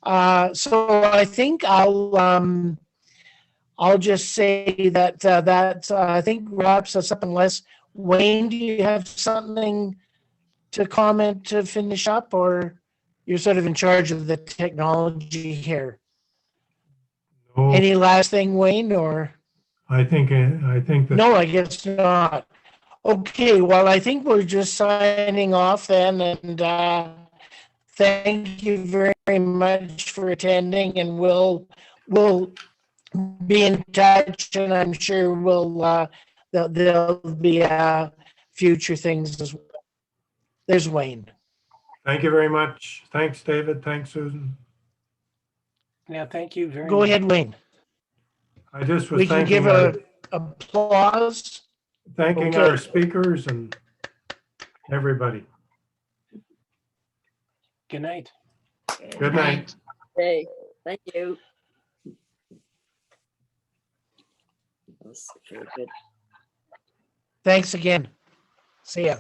So I think I'll just say that I think wraps us up, unless Wayne, do you have something to comment to finish up, or you're sort of in charge of the technology here? No, Any last thing, Wayne, or? I think that No, I guess not. Okay, well, I think we're just signing off then, and thank you very much for attending, and we'll be in touch, and I'm sure there'll be future things as well. There's Wayne. Thank you very much. Thanks, David. Thanks, Susan. Yeah, thank you very much. Go ahead, Wayne. I just was We can give thanking applause. thanking Okay. our speakers and everybody. Good night. Good night. Okay, thank you. That was very good. Thanks again. See ya.